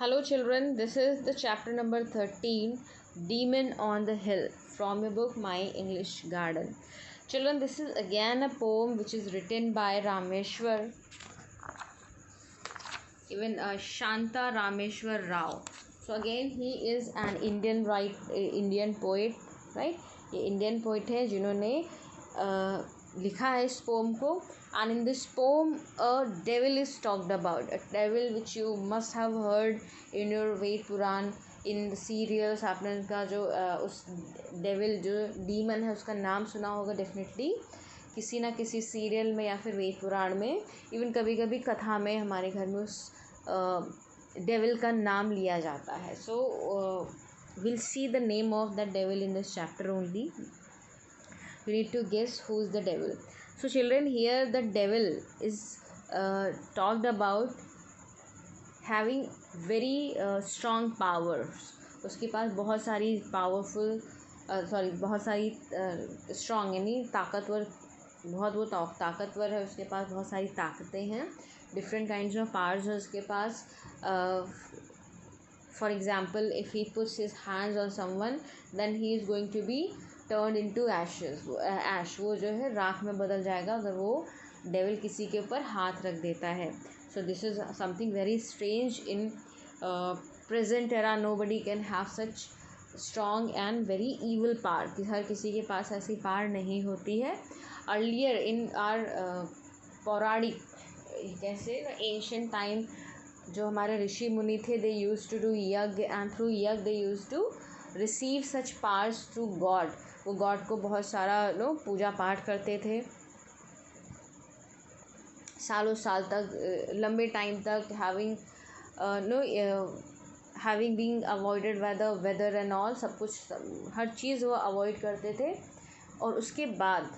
Hello children, this is the chapter number 13, Demon on the Hill, from your book My English Garden. Children, this is again a poem which is written by Rameshwar, Shanta Rameshwar Rao. So again he is an Indian poet, right? ये Indian poet है जिन्होंने लिखा है इस pome को. And in this poem a devil is talked about, a devil which you must have heard in your Ved Puran, in the serials. आपने उनका जो उस devil जो demon है उसका नाम सुना होगा डेफिनेटली किसी ना किसी सीरियल में या फिर वेद पुराण में. इवन कभी कभी कथा में हमारे घर में उस devil का नाम लिया जाता है. So we'll see the name of that devil in this chapter only. You need to guess who is the devil. So children, here the devil is talked about having very strong powers. उसके पास बहुत सारी powerful बहुत सारी strong यानी ताकतवर, बहुत वो ताकतवर है. उसके पास बहुत सारी ताकतें हैं, डिफरेंट काइंड्स ऑफ पावर्स है उसके पास. For example, if he puts his hands on someone, then he is going to be turned into ashes. ash वो जो है राख में बदल जाएगा अगर वो devil किसी के ऊपर हाथ रख देता है. So this is something very strange in present era. Nobody can have such strong and very evil power. कि हर किसी के पास ऐसी power नहीं होती है. Earlier in our पौराणिक कैसे ancient time जो हमारे ऋषि मुनि थे, they use to do yajna and through yajna they use to receive such powers through God. वो गॉड को बहुत सारा पूजा पाठ करते थे सालों साल तक, लंबे टाइम तक, having being avoided by the weather and all. सब कुछ हर चीज़ वो अवॉइड करते थे और उसके बाद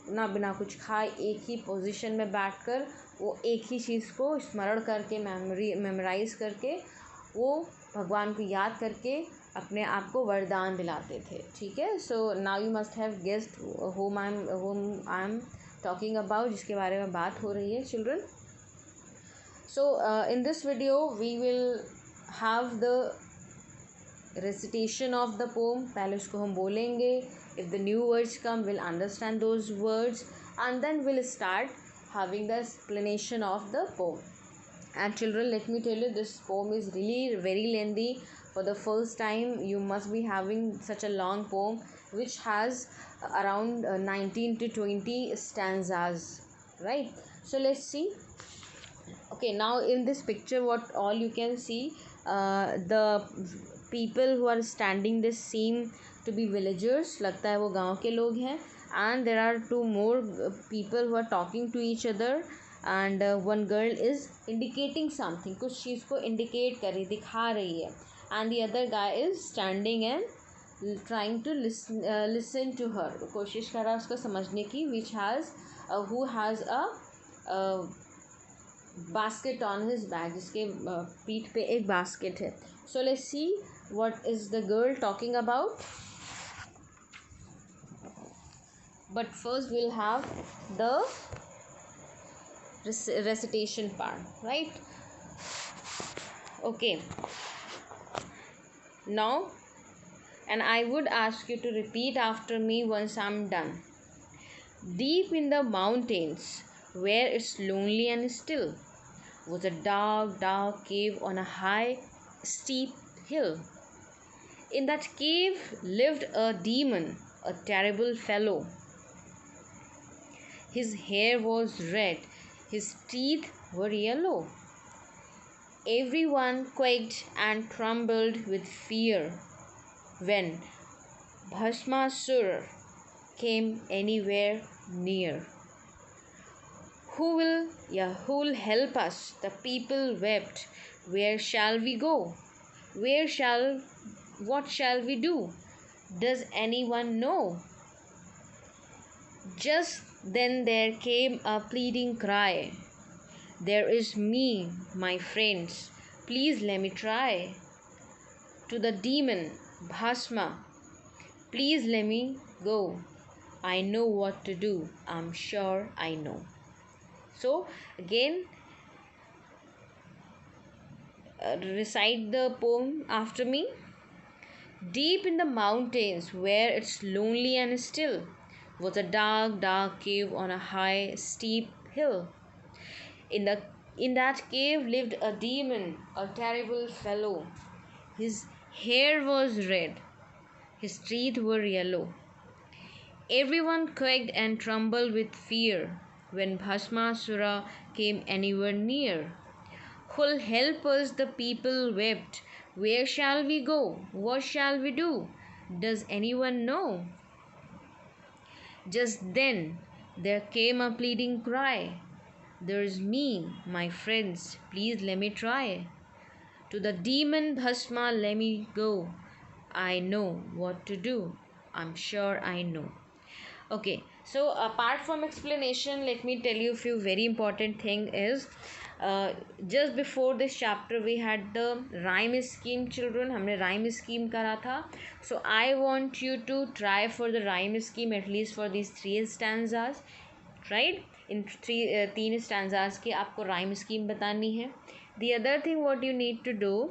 ना बिना कुछ खाए एक ही पोजीशन में बैठकर वो एक ही चीज़ को स्मरण करके मेमोराइज करके वो भगवान को याद करके अपने आप को वरदान दिलाते थे. ठीक है. So now you must have guessed whom I am talking about, जिसके बारे में बात हो रही है children. So in this video we will have the recitation of the poem. पहले उसको हम बोलेंगे. If the new words come, we'll understand those words and then we'll start having the explanation of the poem. And children, let me tell you, this poem is really very lengthy. For the first time you must be having such a long poem which has around 19 to 20 stanzas, right? So let's see. Okay, now in this picture what all you can see, the people who are standing, this seem to be villagers. लगता है वो गांव के लोग हैं. And there are two more people who are talking to each other and one girl is indicating something, कुछ चीज़ को indicate कर रही, दिखा रही है. And the other guy is standing and trying to listen to her. कोशिश कर रहा है उसको समझने की. which has who has a basket on his back, जिसके पीठ पे एक basket है. So let's see what is the girl talking about. But first we'll have the recitation part, right? Okay. Now, and I would ask you to repeat after me once I'm done. Deep in the mountains, where it's lonely and still, was a dark, dark cave on a high, steep hill. In that cave lived a demon, a terrible fellow. His hair was red, his teeth were yellow. Everyone quaked and trembled with fear when Bhasmasura came anywhere near. Who will help us? The people wept. Where shall we go? What shall we do? Does anyone know? Just then there came a pleading cry. There is me, my friends. Please let me try. To the demon, Bhasma, please let me go. I know what to do. I'm sure I know. So again, recite the poem after me. Deep in the mountains, where it's lonely and still, was a dark, dark cave on a high, steep hill. In that cave lived a demon, a terrible fellow. His hair was red, his teeth were yellow. Everyone quaked and trembled with fear when Bhasmasura came anywhere near. Who'll help us? The people wept. Where shall we go? What shall we do? Does anyone know? Just then there came a pleading cry. There's me, my friends, please let me try. To the demon Bhasma let me go. I know what to do. I'm sure I know. Okay, so apart from explanation, let me tell you a few very important thing is just before this chapter we had the rhyme scheme. Children, हमने rhyme scheme करा था. So I want you to try for the rhyme scheme at least for these 3 stanzas, right? In 3 stanzas की आपको rhyme scheme बतानी है. The other thing what you need to do,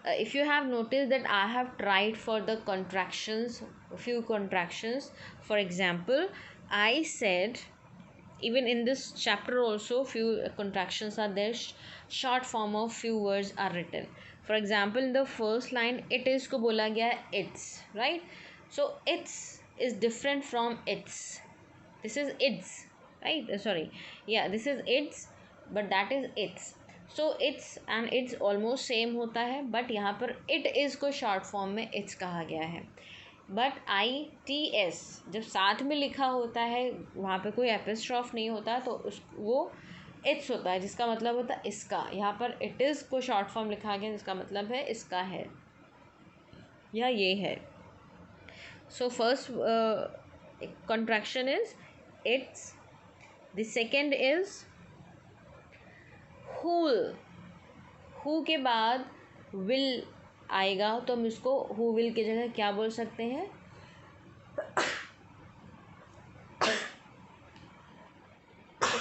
if you have noticed that I have tried for the contractions, few contractions. For example, I said even in this chapter also few contractions are there. Short form of few words are written. For example, in the first line it is को बोला गया है it's, right? So it's is different from its. This is its, right? Sorry, yeah, this is its, but that is its. So it's and it's almost same होता है, but यहाँ पर it is को short form में it's कहा गया है. But ITS जब साथ में लिखा होता है वहाँ पे कोई एपिस्ट्रॉफ नहीं होता तो वो इट्स होता है, जिसका मतलब होता है इसका. यहाँ पर इट इज़ को शॉर्ट फॉर्म लिखा गया जिसका मतलब है इसका है या ये है. So first contraction is it's. The second is who'll. who के बाद will आएगा तो हम इसको who will की जगह क्या बोल सकते हैं?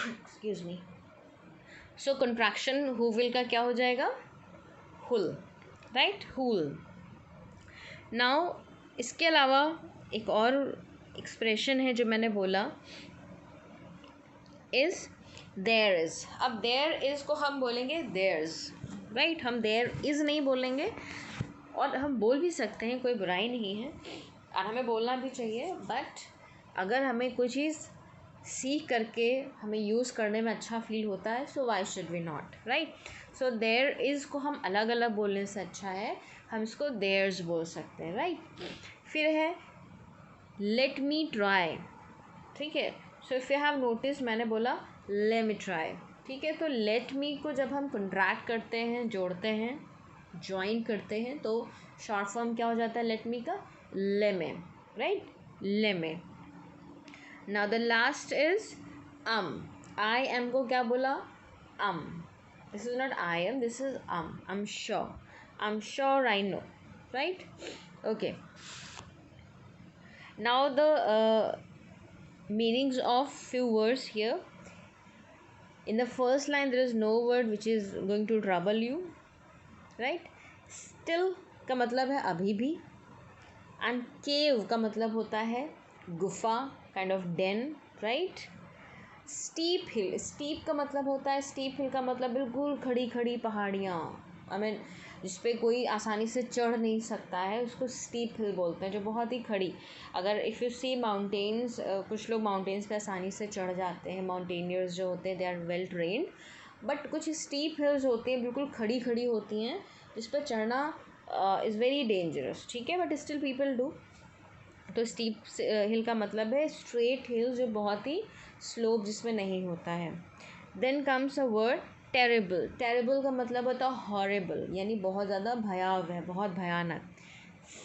Excuse me. So contraction who will का क्या हो जाएगा? who'll, right? who'll. नाउ इसके अलावा एक और एक्सप्रेशन है जो मैंने बोला इज देयर इज़. अब देयर इज़ को हम बोलेंगे देयर्स, राइट? हम देयर इज़ नहीं बोलेंगे, और हम बोल भी सकते हैं, कोई बुराई नहीं है और हमें बोलना भी चाहिए. बट अगर हमें कोई चीज़ सीख करके हमें यूज़ करने में अच्छा फील होता है, so why should we not, right? So there is को हम अलग अलग बोलने से अच्छा है हम इसको देयर्स बोल सकते हैं, राइट? फिर है लेट मी ट्राई. ठीक है. So if you have notice मैंने बोला लेट मी ट्राई. ठीक है. तो लेट मी को जब हम कंट्रैक्ट करते हैं, जोड़ते हैं, ज्वाइन करते हैं, तो शॉर्ट फॉर्म क्या हो जाता है लेट मी का? Lemme, right? Lemme. Now the last is I am को क्या बोला? This is not I am, this is I am sure. I am sure I know, right? Okay. Now the meanings of few words here. In the first line there is no word which is going to trouble you, right? Still का मतलब है अभी भी, and cave का मतलब होता है गुफा, kind of den, right? steep hill, steep का मतलब होता है, steep hill का मतलब बिल्कुल खड़ी खड़ी पहाड़ियाँ, I mean जिस पे कोई आसानी से चढ़ नहीं सकता है उसको स्टीप हिल बोलते हैं, जो बहुत ही खड़ी. अगर इफ़ यू सी माउंटेन्स, कुछ लोग माउंटेन्स पे आसानी से चढ़ जाते हैं, माउंटेनियर्स जो होते हैं they are well trained, but कुछ स्टीप हिल्स होती हैं बिल्कुल खड़ी खड़ी होती हैं जिस पर चढ़ना इज़ वेरी डेंजरस. ठीक है. But still people do. तो स्टीप हिल का मतलब है स्ट्रेट हिल जो बहुत ही स्लोप जिसमें नहीं होता है. Then comes a word terrible. Terrible का मतलब होता है हॉरेबल, यानी बहुत ज़्यादा भयावह, बहुत भयानक.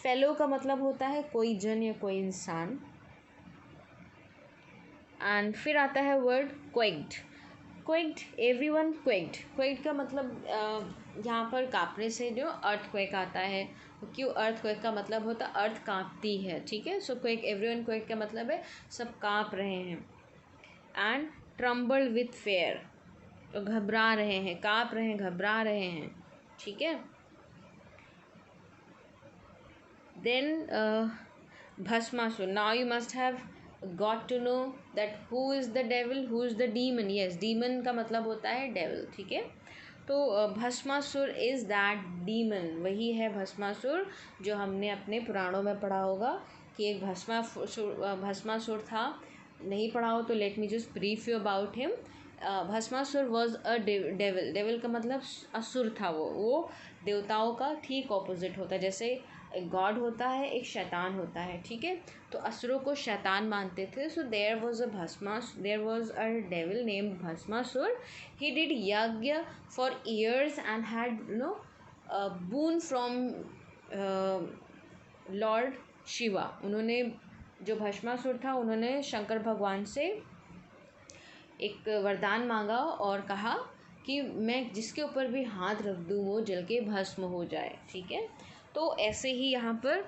फेलो का मतलब होता है कोई जन या कोई इंसान. एंड फिर आता है वर्ड क्वेक्ड. क्वेक्ड, एवरीवन क्वेक्ड. क्वेक्ड का मतलब यहाँ पर कांपने से जो अर्थ क्वेक आता है. क्यों अर्थ क्वेक का मतलब होता है अर्थ कांपती है. ठीक है. सो क्वेक, एवरीवन क्वेक का मतलब है सब कांप रहे हैं. एंड ट्रम्बल्ड विथ फेयर, तो घबरा रहे हैं, काँप रहे हैं, घबरा रहे हैं. ठीक है। Then Bhasmasur, now you must have got to know that who is the devil, who is the demon. Yes, demon का मतलब होता है डेविल, ठीक है। तो भस्मासुर इज़ दैट डीमन, वही है भस्मासुर जो हमने अपने पुराणों में पढ़ा होगा कि एक भस्मासुर था। नहीं पढ़ा हो तो let me just brief you about him. Bhasmasur was a devil. Devil का मतलब असुर था। वो देवताओं का ठीक ऑपोजिट होता है। जैसे एक गॉड होता है, एक शैतान होता है, ठीक है। तो असुरों को शैतान मानते थे। So there was a devil named Bhasmasur. He did yagya for years and had boon from lord Shiva. उन्होंने, जो भस्मासुर था, उन्होंने शंकर भगवान से एक वरदान मांगा और कहा कि मैं जिसके ऊपर भी हाथ रख दूँ वो जल के भस्म हो जाए, ठीक है। तो ऐसे ही यहाँ पर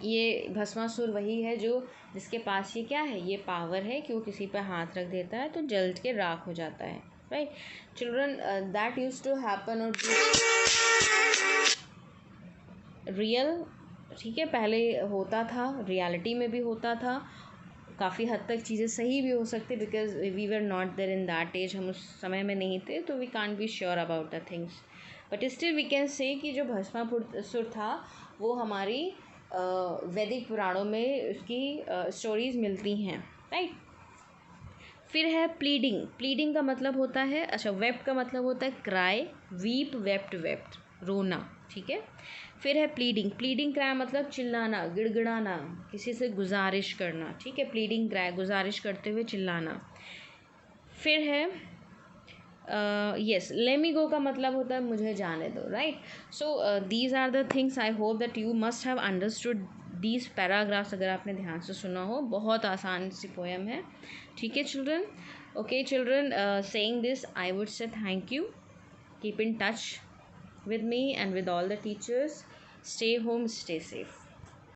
ये भस्मासुर वही है जो जिसके पास ये क्या है, ये पावर है कि वो किसी पर हाथ रख देता है तो जल के राख हो जाता है, right children. That used to happen or real, ठीक है, पहले होता था, रियलिटी में भी होता था। काफ़ी हद तक चीज़ें सही भी हो सकती, because we were not there in that age, हम उस समय में नहीं थे, तो we can't be sure about the things. But still we can say कि जो भस्मासुर था वो हमारी वैदिक पुराणों में उसकी स्टोरीज मिलती हैं, राइट। फिर है प्लीडिंग। प्लीडिंग का मतलब होता है, अच्छा, वेप्ट का मतलब होता है क्राई, वीप, वेप्ट, रोना, ठीक है। फिर है प्लीडिंग। प्लीडिंग क्राई मतलब चिल्लाना, गिड़गिड़ाना, किसी से गुजारिश करना, ठीक है। प्लीडिंग क्राई, गुजारिश करते हुए चिल्लाना। फिर है यस, लेमी गो का मतलब होता है मुझे जाने दो, right. So these are the things. I hope that you must have understood these paragraphs, अगर आपने ध्यान से सुना हो। बहुत आसान सी पोएम है, ठीक है children. Okay children, saying this I would say thank you. Keep in touch with me and with all the teachers. Stay home, stay safe.